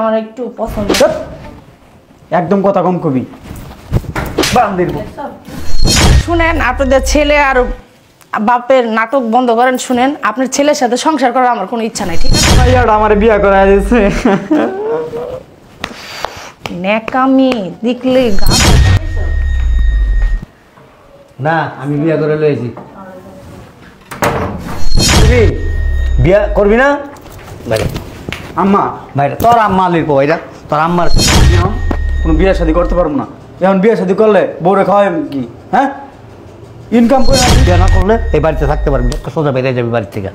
আমার একটু পছন্দ। একদম কথা কম কবি। শুনেন, আপনাদের ছেলে আর বাপের নাটক বন্ধ করেন। শুনেন, আপনার ছেলের সাথে সংসার করার আমার কোনো ইচ্ছা নাই, ঠিক আছে? ভাইয়াটা আমার বিয়া করা দিয়েছে। নেকামি দেখলে না, আমি বিয়া করে লইছি। বিয়া করবি না? বাইরে আম্মা বাইরে। তোর আম্মা লিখ এটা তোর আম্মার কোনো বিয়ে শাদী করতে পারবো না। এখন বিয়ে শাদী করলে বউরে খাওয়াই কি? হ্যাঁ, ইনকাম করে বিয়া না করলে এই বাড়িতে থাকতে পারবি না, সোজা বেরিয়ে যাবি বাড়ি থেকে।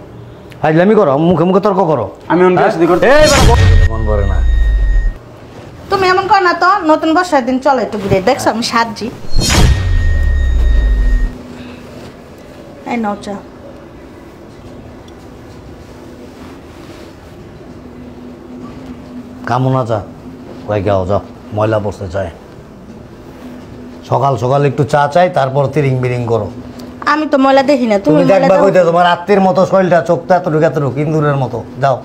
ফাজলামি করো, মুখে মুখে তর্ক করো। আমি এখন বিয়ে শাদী করতে মন ভরে না। তুমি এমন কর না তো। নতুন বর্ষার দিন চলো একটু ঘুরে। দেখছো আমি সাজছি। এই নাও চা। কামনা চা কয়ে গাও যাও, ময়লা পড়তে চায়। সকাল সকাল একটু চা চাই, তারপর তিরিং বিরিং করো। আমি তো ময়লা দেখি না। তুমি দেখবা কইতে তোমার আত্মীর মতো শরীরটা, চোখটা এতটুকু ইন্দুরের মতো। যাও,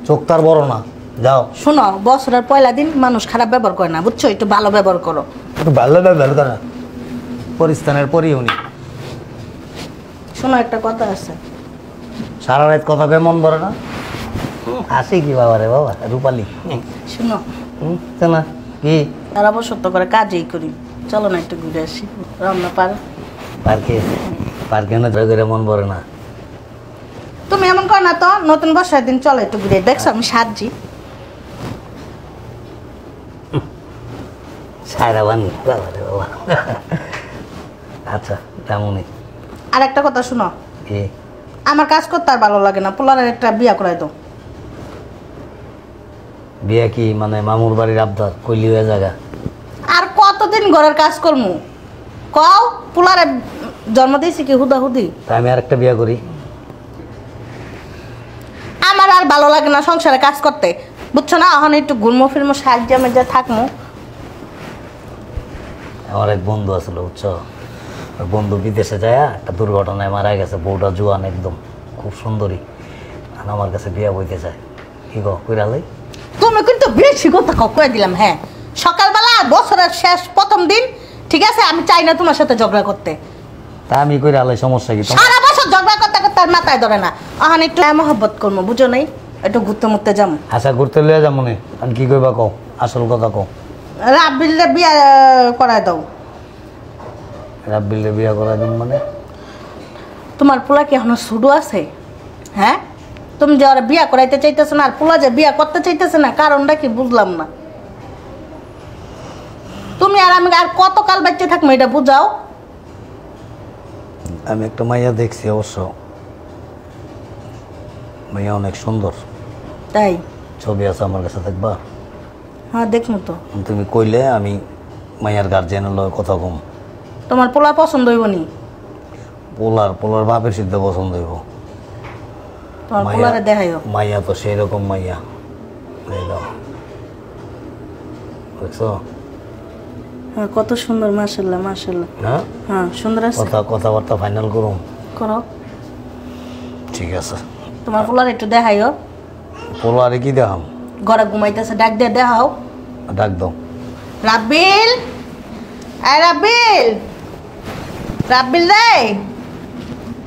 চোখ তার বড় না, যাও। শোনো, বছরের পয়লা দিন মানুষ খারাপ ব্যবহার করে না, বুঝছো? একটু ভালো ব্যবহার করো। একটু ভালো না পরিস্থানের পরই উনি। শোনো, একটা কথা আছে। সারা রাত কথা কয়ে মন ভরে না? আসি কি বাবা রে বাবা, রূপালি। শোনো না কি তারা বসত্ব করে কাজেই করি। চলো না একটু ঘুরে আসি। রান্না পারো? পার্কে না ধরে মন ভরে না। তুমি এমন কর না তো। নতুন বর্ষার দিন চলো একটু ঘুরে। দেখছো আমি সাজছি। সারা বানি বাবা রে বাবা। আচ্ছা তেমনই। আর একটা কথা শোনো, কি? আমার কাজ করতে আর ভালো লাগে না। পোলারের একটা বিয়া করাই দাও। বিয়ে কি মানে মামুর বাড়ির আবদার? কইলি হয়ে জায়গা। আর কতদিন ঘরের কাজ করমু কও? পোলারে জন্ম দিয়েছি কি হুদাহুদি? তাই আমি আরেকটা বিয়ে করি। আমার আর ভালো লাগে না সংসারে কাজ করতে, বুঝছো না? এখন একটু ঘুরমো ফিরমো, সাহায্যে মেজে থাকমু। আমার এক বন্ধু আসলো, বুঝছো? ওই বন্ধু বিদেশে যায় একটা দুর্ঘটনায় মারা গেছে। বউটা জোয়ান একদম, খুব সুন্দরী। আর আমার কাছে বিয়া বইতে চায়। কি গো কইরালাই? তুমি কিন্তু বেশি কথা কয়ে দিলাম। হ্যাঁ, সকালবেলা বছরের শেষ প্রথম দিন, ঠিক আছে? আমি চাই না তোমার সাথে ঝগড়া করতে। তা আমি কইরালাই, সমস্যা কি তোমার? সারা বছর ঝগড়া করতে করতে আর মাথায় ধরে না। এখন একটু মহব্বত করবো, বুঝো নাই? একটু ঘুরতে মুরতে যাবো। আচ্ছা ঘুরতে লইয়া যাবো নে। আমি কি কইবা কও, আসল কথা কও। রাব্বিলে বিয়া করায় দাও। রাব্বিলে বিয়া করা দিন মানে? তোমার পোলা কি এখনো ছুডু আছে? হ্যাঁ, তুমি যে ওরা বিয়া করাইতে চাইতেছো না, আর পোলা যে বিয়া করতে চাইতেছে না, কারণটা কি বুঝলাম না। তুমি আর আমি আর কতকাল বাচ্চা থাকবো এটা বুঝাও। আমি একটা মাইয়া দেখছি, অবশ্য মাইয়া অনেক সুন্দর। তাই? ছবি আছে আমার কাছে, দেখবা? হ্যাঁ দেখবো তো। তুমি কইলে আমি মাইয়ার গার্জিয়ানের লগে কথা কম। তোমার পোলা পছন্দ হইব নি? পোলার বাপের সিদ্ধ পছন্দ হইব। তোমার পোলারে দেখাইও। মাইয়া তো সেই রকম মাইয়া। দেখছো? হ্যাঁ, কত সুন্দর। মাশাআল্লাহ মাশাআল্লাহ। হ্যাঁ হ্যাঁ, সুন্দর আছে। কথাবার্তা ফাইনাল করুন। করো। ঠিক আছে। তোমার পোলার একটু দেখাইও। পোলারে কি দেখাম? ঘরে ঘুমাইতেছে, ডাক দিয়ে দেখাও। ডাক দাও। রাব্বিল, আয় রাব্বিল, রাব্বিল রে,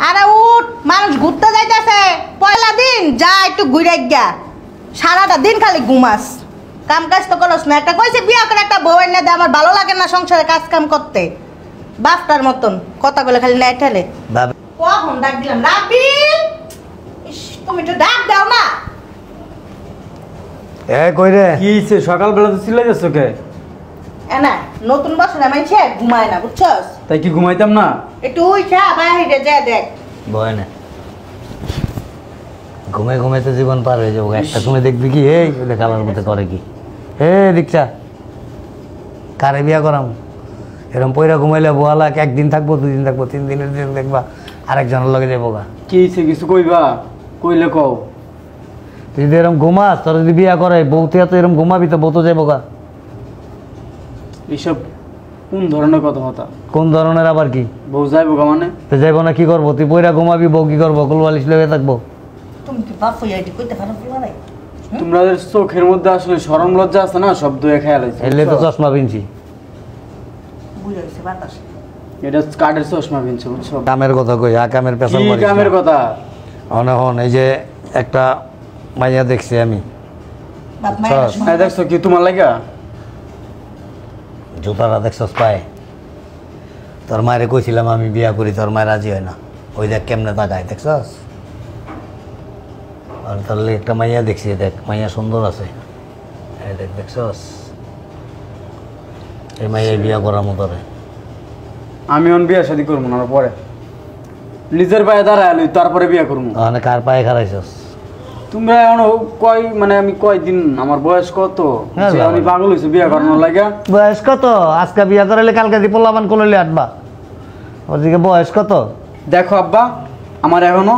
আরে উঠ, মানুষ ঘুরতে যাইতেছে পয়লা দিন। যা একটু ঘুরে গিয়া। সারাটা দিন খালি ঘুমাস, কাম কাজ তো করস না। একটা কইছে বিয়া করে একটা বউ এনে দে, আমার ভালো লাগে না সংসারে কাজ কাম করতে। বাপটার মতন কথা বলে খালি নাই ঠেলে। কখন ডাক দিলাম রাব্বিল, তুমি একটু ডাক দাও না। কই রে? কি হইছে? সকালবেলা তো চিল্লাই যাচ্ছ কে? না, নতুন বছরে মাইছে ঘুমায় না, বুঝছস? তাই কি ঘুমাইতাম না? একটু উইঠা বাইরে যা দেখ। ভয় না, ঘুমে ঘুমে তো জীবন পার হয়ে যাবো। একটা সময় দেখবি কি এই খালার মধ্যে করে কি? হে দীক্ষা, কারে বিয়া করাম? এরকম পয়রা ঘুমাইলে বোয়ালা একদিন থাকবো, 2 দিন থাকবো, 3 দিনের দিন দেখবা আরেকজনের লগে যাবো গা। কি হইছে? কিছু কইবা? কইলে কও। তুই যদি এরকম ঘুমাস, তোর যদি বিয়া করে বউ, তুই তো এরকম ঘুমাবি তো বউ তো যাবো গা। এইসব কোন ধরনের কথাবার্তা? কোন ধরনের আবার কি? বউ যাইবো গা মানে? তো যাইবো না কি করবো? তুই পয়রা ঘুমাবি, বউ কি করবো? কুলবালিশ লেগে থাকবো। তুমি কি বাপ হইয়া এটি কইতে পারো পোলারে? তোমাদের চোখের মধ্যে আসলে শরম লজ্জা আছে না, সব ধুয়ে খেয়াল হয়েছে। এলে তো চশমা পিনছি। বুঝাইছে বাতাস। এটা কাঠের চশমা কিনছে, বুঝছো? কামের কথা কই, কামের পেছন কি কামের কথা? হন এই যে একটা মাইয়া দেখছি আমি, বাপ মায়ের আচ্ছা। সময় দেখছো কি তোমার লাগা? জুতাটা দেখছস পায়? তোর মায়েরে কইছিলাম আমি বিয়া করি, তোর মায়ের রাজি হয় না। ওই দেখ কেমনে তাকায়, দেখছস? আর তাহলে একটা মাইয়া দেখছি, দেখ মাইয়া সুন্দর আছে, এই দেখ, দেখছস? এই মাইয়া বিয়া করার মতো রে। আমি এখন বিয়ে শাদী করবো না, পরে নিজের পায়ে দাঁড়ায় তারপরে বিয়ে করবো। মানে কার পায়ে খারাইছস? তোমরা এখন মানে আমি কয়দিন, আমার বয়স কত হ্যাঁ, যে আমি পাগল হয়েছি বিয়ে করানোর লাগা? বয়স কত? আজকে বিয়া করাইলে কালকে দি পোলাপান করলে আটবা। ওদিকে বয়স কত? দেখো আব্বা, আমার এখনো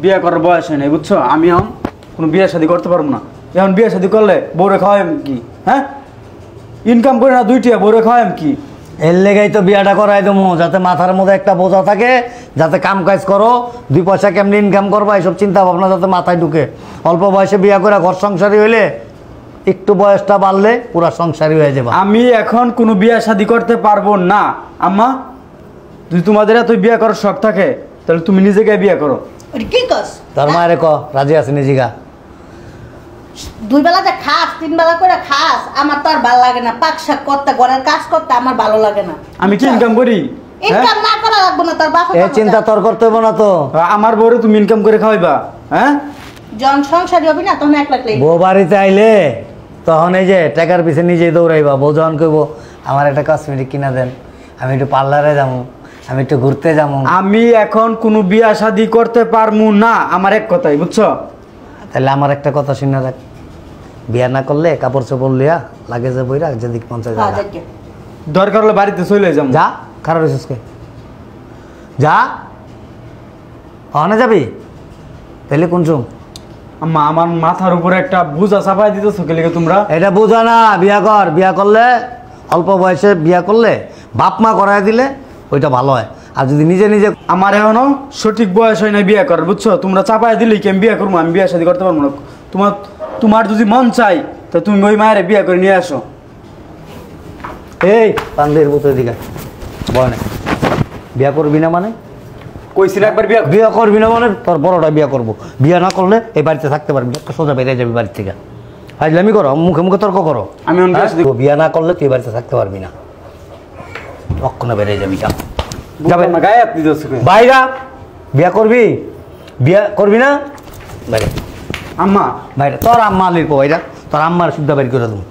বিয়ে করার বয়স হয় নাই, বুঝছো? আমি এখন কোনো বিয়ে শাদী করতে পারবো না। এখন বিয়ে শাদী করলে বউরে খাওয়াই কি? হ্যাঁ, ইনকাম করে না দুইটা, বউরে খাওয়াই কি? এর লেগেই তো বিয়াটা করাই দেবো, যাতে মাথার মধ্যে একটা বোঝা থাকে, যাতে কাম কাজ করো, 2 পয়সা কেমনি ইনকাম করবা, এইসব চিন্তা ভাবনা যাতে মাথায় ঢুকে। অল্প বয়সে বিয়া করে ঘর সংসারী হইলে একটু বয়সটা বাড়লে পুরা সংসারী হয়ে যাবে। আমি এখন কোনো বিয়ে শাদী করতে পারবো না আম্মা। যদি তোমাদের এত বিয়ে করার শখ থাকে তাহলে তুমি নিজেকে বিয়ে করো। ওই কি কস? তোর মায়ের ক রাজি আছে নিজিগা? 2 বেলা যে খাস, 3 বেলা করে খাস, আমার তো আর ভালো লাগে না। পাক শাক করতে, ঘরের কাজ করতে আমার ভালো লাগে না। আমি কি ইনকাম করি? ইনকাম না করা লাগবে না, তোর বাসা এ চিন্তা তোর করতে হবে না তো। আমার বউরে তুমি ইনকাম করে খাওয়াইবা? হ্যাঁ, জন সংসারী হবি না তখন এক লাগলেই বউ বাড়িতে আইলে তখন এই যে টাকার পিছে নিজেই দৌড়াইবা। বউ যখন কইবো আমার একটা কসমেটিক কিনা দেন, আমি একটু পার্লারে যাবো, আমি একটু ঘুরতে যাবো। আমি এখন কোনো বিয়া শাদী করতে পারবো না, আমার এক কথাই, বুঝছো? তাহলে আমার একটা কথা শুনে রাখ, বিয়া না করলে কাপড় চোপড় লিয়া লাগে যে বইরা যেদিক মন চায় যা। দরকার হলে বাড়িতে চলে যাবো। যা, খারাপ হয়েছিস কে? যা, অনে যাবি? তাহলে কোন চুম? আম্মা, আমার মাথার উপরে একটা বোঝা চাপাই দিতেছো কে লিগে তোমরা? এটা বোঝা না, বিয়া কর। বিয়া করলে অল্প বয়সে বিয়া করলে বাপ মা করাই দিলে ওইটা ভালো হয়। আর যদি নিজে নিজে আমার এখনো সঠিক বয়স হয় না বিয়ে করার, বুঝছো? তোমরা চাপাই দিলে কি আমি বিয়ে করবো? আমি বিয়ে শাদী করতে পারবো না। তোমার যদি মন চাই তো তুমি ওই মায়ের বিয়ে করে নিয়ে আসো। এই পান্দের বুতের দিকে বয় না, বিয়া করবি না মানে? কইছি না একবার বিয়ে বিয়া করবি না মানে তোর বড়টা বিয়া করবো। বিয়া না করলে এই বাড়িতে থাকতে পারবি, সোজা বেরিয়ে যাবি বাড়ি থেকে। ফাজলামি করো, মুখে মুখে তর্ক করো। আমি এখন বিয়ে শাদী তো বিয়া না করলে তুই বাড়িতে থাকতে পারবি না, কখনো বেরিয়ে যাবি। যা, যাবে না, গায়ে হাত দিতেছো কে? বাইরা। বিয়া করবি? বিয়া করবি না? বাইরে আম্মা, বাইরে। তোর আম্মা লিখবো বাইরা, তোর আম্মার শুদ্ধ বাড়ি করে দেবো।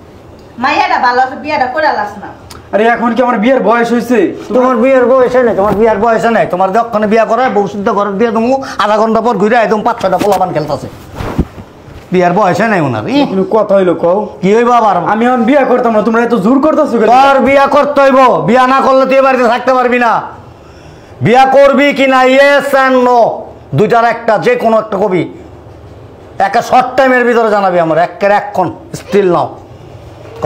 মাইয়াটা ভালো আছে, বিয়াটা করে লাস না। আরে এখন কি আমার বিয়ের বয়স হয়েছে? তোমার বিয়ের বয়সে নেই, তোমার বিয়ের বয়সে নেই। তোমার যখন বিয়া করে বউ শুদ্ধ ঘরে দিয়ে দেবো, আধা ঘন্টা পর ঘুরে একদম 5-6টা পোলাপান খেলতেছে। বিয়ার বয়সে নেই ওনার। তুমি কথা হইলো কও, কি হইব আবার? আমি এখন বিয়ে করতাম না, তোমরা এত জোর করতেছো কেন? তোর বিয়া করতে হইব। বিয়া না করলে তুই এ বাড়িতে থাকতে পারবি না। বিয়া করবি কি না, ইয়েস এন্ড নো, দুইটার একটা, যে কোনো একটা কবি। একটা শর্ট টাইমের ভিতরে জানাবি আমার, একের এখন স্টিল নাও। ক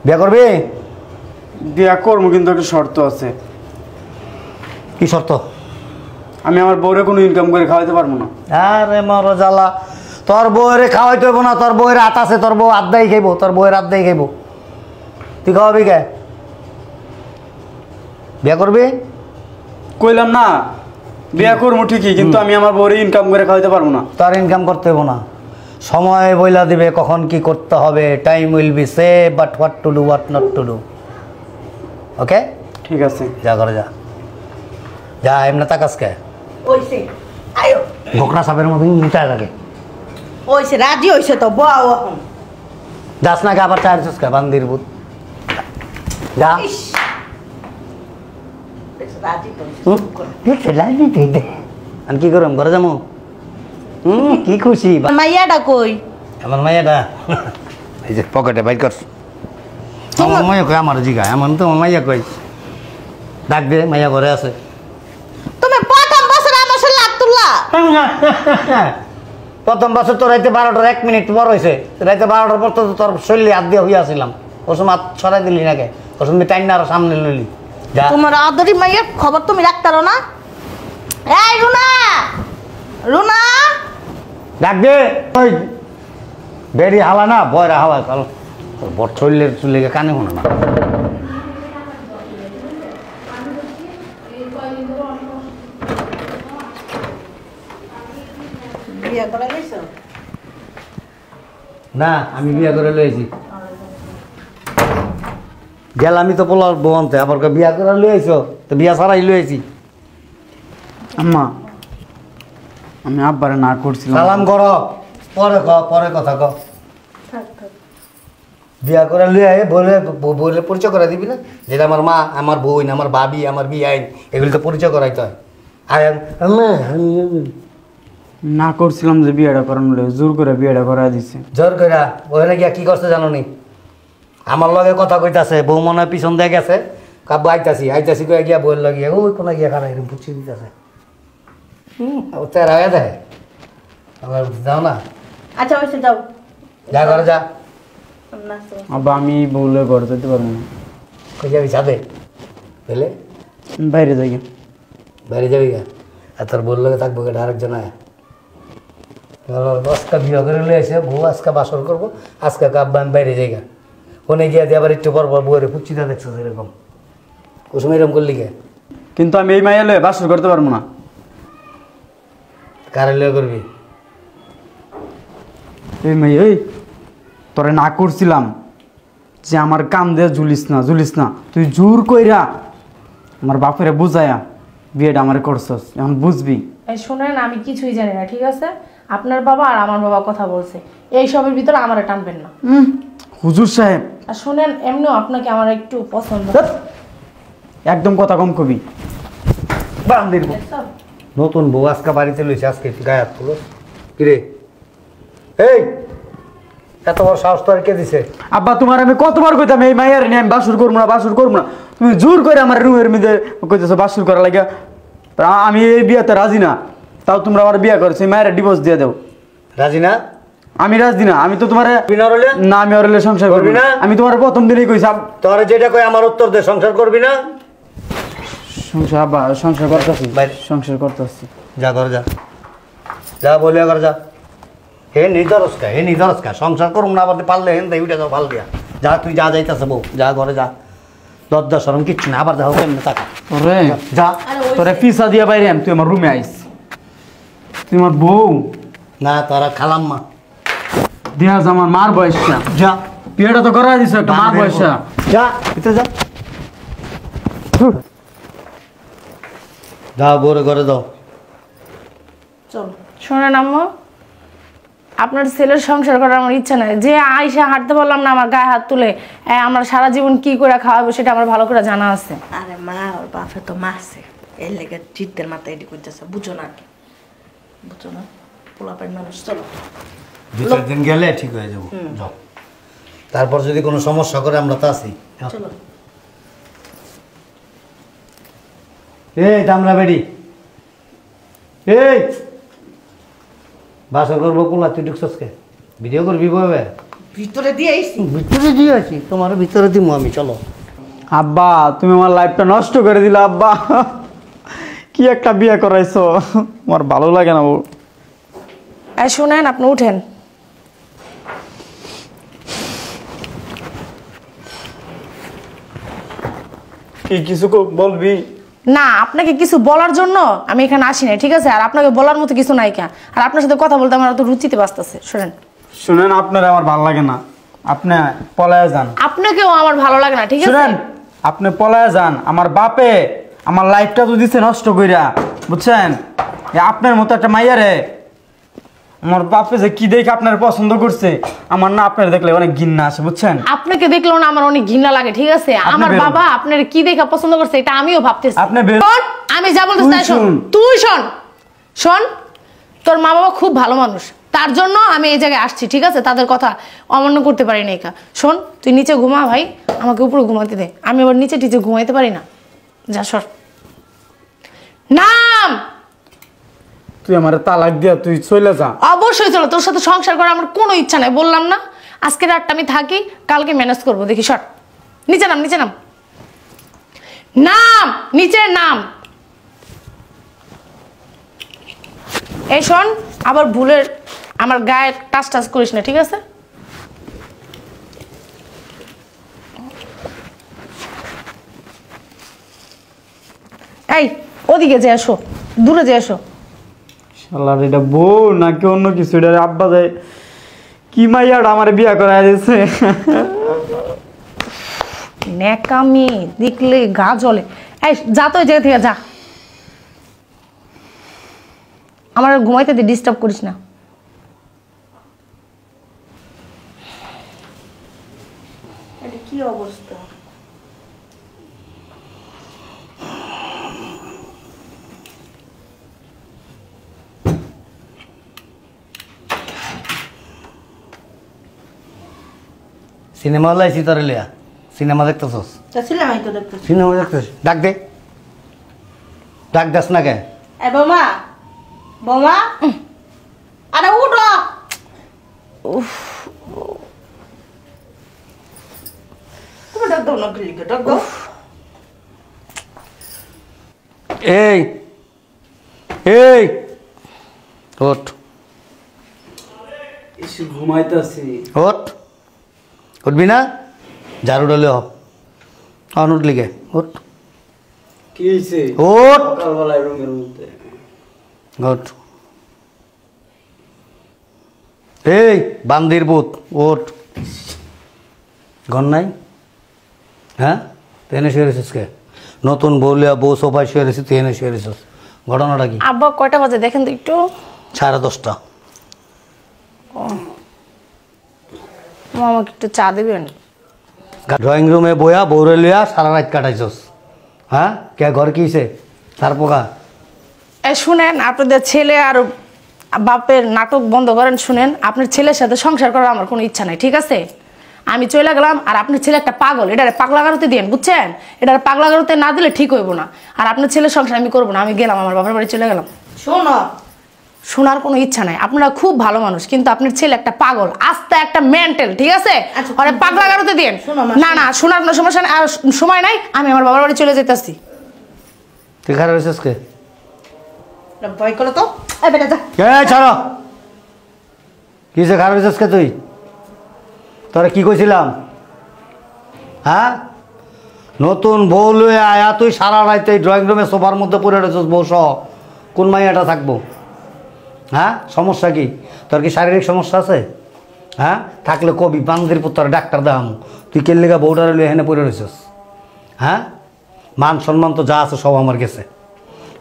বিয়া করবি? বিয়ে করবো, কিন্তু একটা শর্ত আছে। কি শর্ত? আমি আমার বউরে কোনো ইনকাম করে খাওয়াইতে পারবো না। আরে মর জ্বালা, তোর বউরে খাওয়াইতে হইব না। তোর বউয়ের হাত আছে, তোর বউ আড্ডাই খাইব, তোর বউয়ের আড্ডাই খাইব। তুই খাওয়াবি কে? বিয়া করবি? কইলাম না বিয়ে করবো ঠিকই, কিন্তু আমি আমার বউরে ইনকাম করে খাওয়াইতে পারবো না। তোর ইনকাম করতে হইব না, সময় বইলা দিবে কখন কি করতে হবে। Time will be say, but what to do, what not to do. Okay, ঠিক আছে। যা করে যা, যা। এমনি তাকাস কে? ওইছে আয়ো, ঘোকরা সাপের মতো উল্টায় থাকে। ওইছে রাজি হইছে তো, বাও এখন যাস না কে আবার চার চুসকা বান্দির বুত। যা। ইস, দেখছো, রাজি তো হইছে, হুম? চুপ করো। দেখছে লাইনি তুই দে। আমি কি করম, ঘরে যাবো? কি খুশি। মাইয়াটা কই? আমার মাইয়াটা এই যে পকেটে বাইর কর। আমার মাইয়া কই, আমার জিগা এমন তো মাইয়া কই। ডাক দে, মাইয়া ঘরে আছে। তুমি প্রথম বছর আমার সাথে লাগ তুললা। প্রথম বছর তো রাইতে 12টার 1 মিনিট পর হয়েছে। রাইতে 12টার পর তো তোর শরীরে হাত দিয়ে হইয়াছিলাম। ওর সময় হাত ছড়াই দিলি নাকি? ওর সময় টাইম না আরো সামনে লইলি। যা। তোমার আদরি মাইয়ার খবর তুমি রাখতারো না? এই রুনা, রুনা, ডাক দে। ওই বেরি হালা না বয়রা হালা কারণ বট শরীরের চুলে কানে শোনে না। বিয়া করা গেছো? না আমি বিয়া করে লইছি গেল আমি তো পোলার বনতে আবার বিয়া করে লইছো তো বিয়া ছাড়াই লইছি। আম্মা আমি আব্বারে না করছিলাম। সালাম কর পরে পরে কথা ক। বিয়া করে লুই আয় বলে বলে পরিচয় করে দিবি না যেটা আমার মা আমার বোন আমার ভাবি আমার বিয়াইন এগুলো তো পরিচয় করাইতে হয়। আয় না করছিলাম যে বিয়েটা করানো জোর করে বিয়েটা করা দিছে। জোর করে ওখানে গিয়া কি করছে জানো নি আমার লগে কথা কইতাছে বউ মনে হয় পিছন দিয়ে গেছে কাব্য আইতাছি কয়ে গিয়া বইল লাগিয়ে ওই কোনা গিয়া খানা এরকম পুছিয়ে দিতেছে তেরা হয়ে দেয় আমার যাও না। আচ্ছা ওইসে যাও, যা ঘরে যা। নাচো। আব্বা আমি বলে ঘরে যেতে পারবো না। কই যাবি ছাদে পেলে বাইরে যাই। বাইরে যাবি গা আর তোর বললো থাকবো কেটে আরেকজন আয় আজকে বিয়ে করে লয়ে আসে বউ আজকে বাসর করবো আজকে কাব্বা আমি বাইরে যাই গা ফোনে গিয়ে দিয়ে আবার একটু পর পর বউরে পুচ্ছিটা দেখছো এরকম কুসুম এরকম করলি কে কিন্তু আমি এই মাইয়া লয়ে বাসর করতে পারবো না। কারে লয়ে করবি এই মাই এই তোরে না করছিলাম যে আমার কাম দিয়ে ঝুলিস না তুই জোর কইরা আমার বাপের বুঝায়া বিয়েটা আমার করছস এখন বুঝবি। এই শুনেন আমি কিছুই জানি না ঠিক আছে আপনার বাবা আর আমার বাবা কথা বলছে এই সবের ভিতরে আমারে টানবেন না। হুজুর সাহেব আর শুনেন এমনিও আপনাকে আমার একটু পছন্দ। ধ্যাৎ, একদম কথা কম কবি বান্দির বউ। দেখছো? নতুন বউ আজকে বাড়িতে লইছে আজকে গায়ে হাত তুলো কিরে এই এত বড় সাহস তো আর কে দিছে? আব্বা তোমার আমি কতবার কইতাম এই মাইয়ার নিয়ে আমি বাসর করবো না তুমি জোর করে আমার রুমের মধ্যে কইতেছো বাসর করা লাগে। আমি এই বিয়েতে রাজি না তাও তোমরা আমার বিয়ে করেছো এই মায়ের ডিভোর্স দিয়ে দাও। রাজি না? আমি রাজি না আমি তো তোমার বিনা রইলে না আমি ওর সংসার করবি করবি না। না? আমি তোমার প্রথম দিনই কইছি তোর যেটা কই আমার উত্তর দে সংসার করবি না? সংসার আব্বা সংসার করতেছি বাইরে। সংসার করতেছি। যা ঘর যা যা বলিয়া ঘর যা হে নিদরস্কা সংসার করুম না আবার পারলে হেন দেই উঠে যাও পাল দিয়া যা তুই যা যাইতাছে বউ যা ঘরে যা লজ্জা শরম কিচ্ছু না আবার যাও কেমনে টাকা ওরে যা তোরে পিসা দিয়া বাইরে তুই আমার রুমে আইস তুই আমার বউ না তোরা খালাম মা দিয়া আমার মার বয়সটা যা বিয়েটা তো করা দিছে একটা মার বয়সটা যা ভিতরে যা যা বউরে ঘরে দাও চলো শোনেন আম্মু আপনার ছেলের সংসার করার আমার ইচ্ছা নাই যে আইসা হাঁটতে পারলাম না আমার গায়ে হাত তুলে আমরা সারা জীবন কি করে খাওয়াবো সেটা আমার ভালো করে জানা আছে। আরে মা ওর বাপে তো মারছে এর লেগে চিত্তের মাথায় এটি করতেছে বুঝো না কি বুঝো না পোলাপের মানুষ। চলো দু চার দিন গেলে ঠিক হয়ে যাবো যাও তারপর যদি কোনো সমস্যা করে আমরা তো আছি চলো। এই দামরা বেড়ি এই বাসর করবো কোলা তুই ঢুকছস কে ভিডিও করবি বলবে ভিতরে দিয়ে আইছি ভিতরে দিয়ে আছি তোমার ভিতরে দিব আমি চলো আব্বা তুমি আমার লাইফটা নষ্ট করে দিলা আব্বা কি একটা বিয়ে করাইছো আমার ভালো লাগে না। শুনেন আপনি উঠেন। কি কিছু বলবি? না আপনাকে কিছু বলার জন্য আমি এখানে আসি নাই ঠিক আছে আর আপনাকে বলার মতো কিছু নাই কেন আর আপনার সাথে কথা বলতে আমার অত রুচিতে বাঁচতেছে। শুনেন আপনার আমার ভালো লাগে না আপনি পলায়া যান। আপনাকেও আমার ভালো লাগে না ঠিক আছে শুনেন আপনি পলায়া যান আমার বাপে আমার লাইফটা তো দিছে নষ্ট কইরা বুঝছেন আপনার মতো একটা মাইয়ারে আমার বাপে যে কি দেখে আপনার পছন্দ করছে আমার না আপনার দেখলে অনেক ঘৃণা আসে বুঝছেন। আপনাকে দেখলেও না আমার অনেক ঘৃণা লাগে ঠিক আছে আমার বাবা আপনার কি দেখে পছন্দ করছে এটা আমিও ভাবতেছি। আপনি আমি যা বলতেছি তাই শোন তুই শোন তোর মা বাবা খুব ভালো মানুষ তার জন্য আমি এই জায়গায় আসছি ঠিক আছে তাদের কথা অমান্য করতে পারি না। শোন তুই নিচে ঘুমা ভাই আমাকে উপরে ঘুমাতে দে আমি আবার নিচে টিচে ঘুমাইতে পারি না। যা সর নাম তুই আমার তালাক দিয়া তুই চলে যা। অবশ্যই চলো তোর সাথে সংসার করার আমার কোনো ইচ্ছা নাই বললাম না আজকে রাতটা আমি থাকি কালকে ম্যানেজ করবো দেখি সর নিচে নাম নিচে নাম এই শোন আবার ভুলের আমার গায়ে টাচ করিস না ঠিক আছে এই ওদিকে যে এসো, দূরে যে এসো। শালার এটা বউ নাকি অন্য কিছু? এটা আব্বা যায় কি মাইয়াটা আমার বিয়া করা দিয়েছে। ন্যাকামি দেখলে গা জ্বলে। এই যা তো ওই জায়গা থেকে যা, আমার ঘুমাইতে ডিস্টার্ব করিস না। কি অবস্থা? সিনেমা লাইছি তোরে লিয়া, সিনেমা দেখতেছস? সিনেমাই তো দেখতেছি। সিনেমা দেখতেছিস? ডাক দে, ডাক দাস না কে? এ বৌমা, বৌমা, আরে উঠো। তুমি ডাক দাও না, গিলিকে ডাক দাও। এই এই ওঠ, এসে ঘুমাইতেছি। ওঠ, উঠবি না? ঝাড়ু ডলে হোক উঠলি কে? ওঠ কি হয়েছে? ওঠ সকালবেলায় রুমের মধ্যে। ওঠ। এই বান্দির ভূত, ওঠ। ঘর নাই? হ্যাঁ, তুই এনে শুয়ে রেছিস কে? নতুন বউলিয়া বউ সোফায় শুয়ে রেছিস, তুই এনে শুয়ে রেছিস। ঘটনাটা কি? আব্বা কয়টা বাজে দেখেন তো একটু। 10:30। আমাকে একটু চা দেবেন? ড্রয়িং রুমে বইয়া বউরে লইয়া সারা রাত কাটাইছস। হ্যাঁ, কে ঘর কিছে? তার পোকা। শুনেন, আপনাদের ছেলে আর বাপের নাটক বন্ধ করেন। শুনেন, আপনার ছেলের সাথে সংসার করার আমার কোনো ইচ্ছা নাই, ঠিক আছে? আমি চলে গেলাম। আর আপনার ছেলে একটা পাগল, এটারে পাগলা গারোতে দিন, বুঝছেন? এটার পাগলা গারোতে না দিলে ঠিক হইব না। আর আপনার ছেলের সংসার আমি করবো না। আমি গেলাম, আমার বাবার বাড়ি চলে গেলাম। শোনো, শোনার কোনো ইচ্ছা নাই। আপনারা খুব ভালো মানুষ, কিন্তু আপনার ছেলে একটা পাগল, আস্তে একটা মেন্টাল, ঠিক আছে? আচ্ছা, আরে পাগলা গারোতে দিন। শোনো মা, না না, শোনার কোনো সমস্যা নাই, আর সময় নাই। আমি আমার বাবার বাড়ি চলে যেতেছি। তুই খারাপ হয়েছিস কে? ভয় করো তো। এই বেটা যা। কে ছাড়ো, কিসে খারাপ হয়েছিস কে তুই? তোরা কি কইছিলাম? হ্যাঁ, নতুন বউ লয়ে আয়া তুই সারা রাইতে ড্রয়িং রুমে সোফার মধ্যে পড়ে রয়েছিস বউ সহ। কোন মাইয়াটা থাকবো? হ্যাঁ, সমস্যা কি তোর? কি শারীরিক সমস্যা আছে? হ্যাঁ, থাকলে কবি বান্দির পুত্র ডাক্তার দাম। তুই কেন লেগা বউটারে লয়ে এখানে পড়ে রয়েছিস? হ্যাঁ, মান সম্মান তো যা আছে সব আমার গেছে।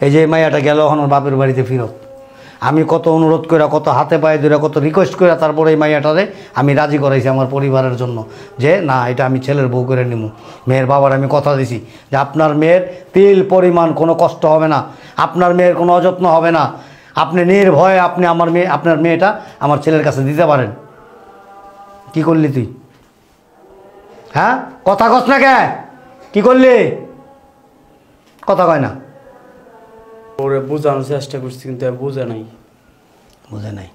এই যে মাইয়াটা গেল এখন ওর বাপের বাড়িতে ফিরত। আমি কত অনুরোধ করে, কত হাতে পায়ে ধরে, কত রিকোয়েস্ট করে তারপরে এই মাইয়াটারে আমি রাজি করাইছি আমার পরিবারের জন্য, যে না এটা আমি ছেলের বউ করে নিব। মেয়ের বাবার আমি কথা দিছি যে আপনার মেয়ের তিল পরিমাণ কোনো কষ্ট হবে না, আপনার মেয়ের কোনো অযত্ন হবে না, আপনি নির্ভয়ে আপনি আপনার মেয়েটা আমার ছেলের কাছে দিতে পারেন। কি করলি তুই? হ্যাঁ, কথা কস না কে? কি করলি? কথা কয় না। ওরে বোঝানোর চেষ্টা করছি কিন্তু বোঝে নাই। বুঝে নাই?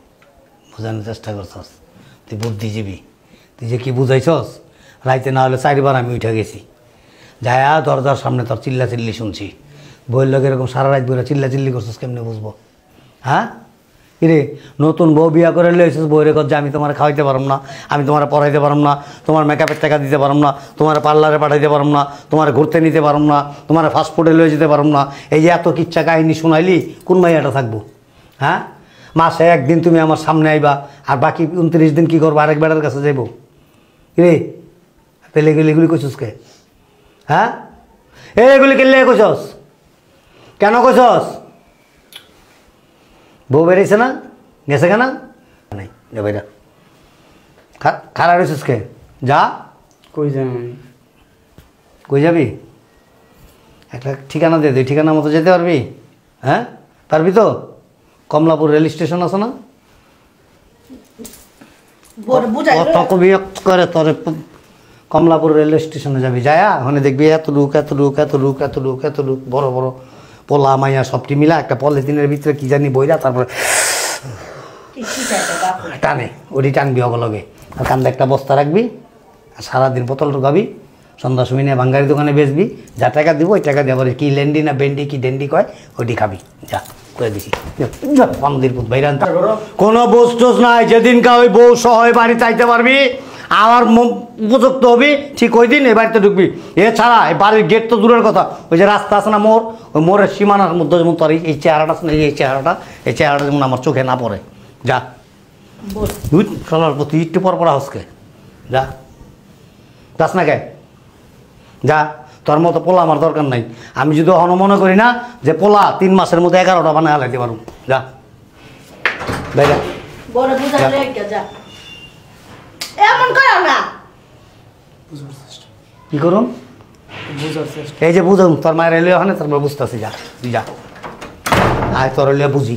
বোঝানোর চেষ্টা করছস তুই, বুদ্ধিজীবী তুই। যে কি বুঝাইছস, রাইতে না হলে 4 বার আমি উঠে গেছি, যায়া দরজার সামনে তোর চিল্লা চিল্লি শুনছি। বইয়ের লোক এরকম সারা রাত বইরা চিল্লা চিল্লি করছস, কেমনে বুঝবো? হ্যাঁ, কিরে নতুন বউ বিয়া করে লইছিস, বইরে কর যে আমি তোমার খাওয়াইতে পারম না, আমি তোমার পড়াইতে পারম না, তোমার মেকআপের টাকা দিতে পারম না, তোমার পার্লারে পাঠাইতে পারম না, তোমার ঘুরতে নিতে পারম না, তোমার ফাস্টফুডে লয়ে যেতে পারম না। এই যে এত কিচ্ছা কাহিনী শুনাইলি, কোন মাইয়াটা থাকবো? হ্যাঁ, মাসে একদিন তুমি আমার সামনে আইবা, আর বাকি 29 দিন কি করবো? আরেক বেড়ার কাছে যাইব রে? তাহলে এগুলি কইছস কে? হ্যাঁ, এগুলি কেলে কইছস? কেন কইছস? বউ বেরিয়েছে না? গেছে কেনা? নাই, যা বাইরা। খারাপ রয়েছিস কে? যা। কই যাই? কই যাবি? একটা ঠিকানা দিয়ে দে, ঠিকানা মতো যেতে পারবি? হ্যাঁ, পারবি তো? কমলাপুর রেল স্টেশন আছে না? কত কবি করে তোর কমলাপুর রেল স্টেশনে যাবি, যায়া ওখানে দেখবি এত লোক এত লোক এত লোক এত লোক এত লোক, বড় বড় পোলা মাইয়া সবটি মিলা একটা পলিথিনের ভিতরে কি জানি বইরা, তারপরে টানে ওটি টানবি অগলগে। আর কান্দে একটা বস্তা রাখবি, আর সারাদিন বোতল ঢুকাবি, সন্ধ্যার সময় নিয়ে বাঙ্গারি দোকানে বেচবি, যা টাকা দিব ওই টাকা দিয়ে আবার কি লেন্ডি না বেন্ডি কি ডেন্ডি কয় ওইটি খাবি। যা করে দিছি মন্দির পুত বাইরান। কোনো বস্তুস নাই, যেদিনকা ওই বউ সহ বাড়ি চাইতে পারবি আমার উপযুক্ত হবি ঠিক ওই দিন এই বাড়িতে ঢুকবি। এছাড়া এই বাড়ির গেট তো দূরের কথা, ওই যে রাস্তা আছে না মোড়, ওই মোড়ের সীমানার মধ্যে যেমন তোর এই চেহারাটা আছে না, এই চেহারাটা যেমন আমার চোখে না পড়ে। যা তুই চলার প্রতি একটু পর পড়া হসকে, যা যাস না কে, যা। তোর মতো পোলা আমার দরকার নাই। আমি যদি অহনো মনে করি না যে পোলা 3 মাসের মধ্যে 11টা বানায় হালাইতে পারবো, যা ভাই যা। বড় বুঝা যা। লেগে যা, এমন করো না। কি করুন এই যে বুঝুন তোর মায়ের এলে ওখানে, তারপর বুঝতেছি, যা তুই যা, আয় তোর এলে বুঝি।